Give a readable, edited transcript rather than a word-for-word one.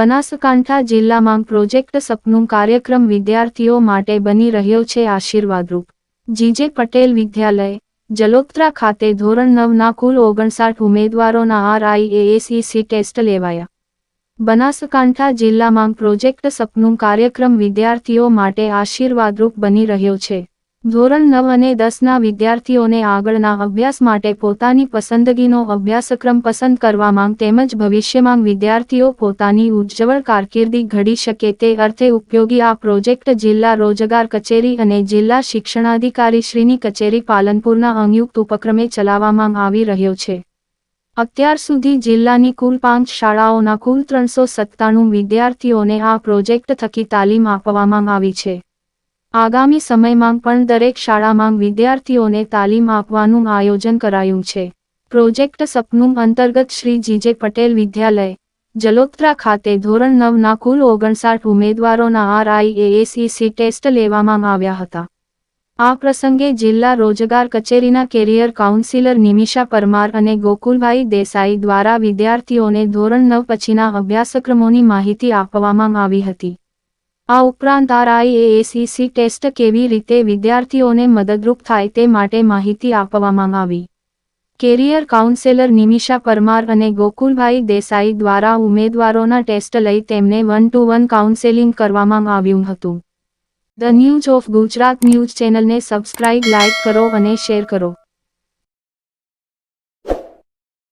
બનાસકાંઠા જિલ્લામાં પ્રોજેક્ટ સપનું કાર્યક્રમ વિદ્યાર્થીઓ માટે બની રહ્યો છે આશીર્વાદરૂપ। જીજે પટેલ વિદ્યાલય જલોત્રા ખાતે ધોરણ 9ના કુલ 59 ઉમેદવારોના RIASEC ટેસ્ટ લેવાયા। બનાસકાંઠા જિલ્લામાં પ્રોજેક્ટ સપનું કાર્યક્રમ વિદ્યાર્થીઓ માટે આશીર્વાદરૂપ બની રહ્યો છે। ધોરણ 9 અને 10ના વિદ્યાર્થીઓને આગળના અભ્યાસ માટે પોતાની પસંદગીનો અભ્યાસક્રમ પસંદ કરવામાં તેમજ ભવિષ્યમાં વિદ્યાર્થીઓ પોતાની ઉજ્જવળ કારકિર્દી ઘડી શકે તે અર્થે ઉપયોગી આ પ્રોજેક્ટ જિલ્લા રોજગાર કચેરી અને જિલ્લા શિક્ષણાધિકારીશ્રીની કચેરી પાલનપુરના સંયુક્ત ઉપક્રમે ચલાવવામાં આવી રહ્યો છે। અત્યાર સુધી જિલ્લાની કુલ 5 શાળાઓના કુલ 397 વિદ્યાર્થીઓને આ પ્રોજેક્ટ થકી તાલીમ આપવામાં આવી છે। આગામી સમયમાં પણ દરેક શાળામાં વિદ્યાર્થીઓને તાલીમ આપવાનું આયોજન કરાયું છે। પ્રોજેક્ટ સપનું અંતર્ગત શ્રી જીજે પટેલ વિદ્યાલય જલોત્રા ખાતે ધોરણ 9ના કુલ 59 ઉમેદવારોના RIASEC ટેસ્ટ લેવામાં આવ્યા હતા। આ પ્રસંગે જિલ્લા રોજગાર કચેરીના કેરિયર કાઉન્સિલર નિમિષા પરમાર અને ગોકુલભાઈ દેસાઈ દ્વારા વિદ્યાર્થીઓને ધોરણ 9 પછીના અભ્યાસક્રમોની માહિતી આપવામાં આવી હતી। આ ઉપરાંત RIASEC ટેસ્ટ કેવી રીતે વિદ્યાર્થીઓને મદદરૂપ થાય તે માટે માહિતી આપવામાં આવી। કેરિયર કાઉન્સેલર નિમિષા પરમાર અને ગોકુલભાઈ દેસાઈ દ્વારા ઉમેદવારોના ટેસ્ટ લઈ તેમને 1-to-1 કાઉન્સેલિંગ કરવામાં આવ્યું હતું। The news of Gujarat news ચેનલને સબસ્ક્રાઇબ, લાઇક કરો અને શેર કરો।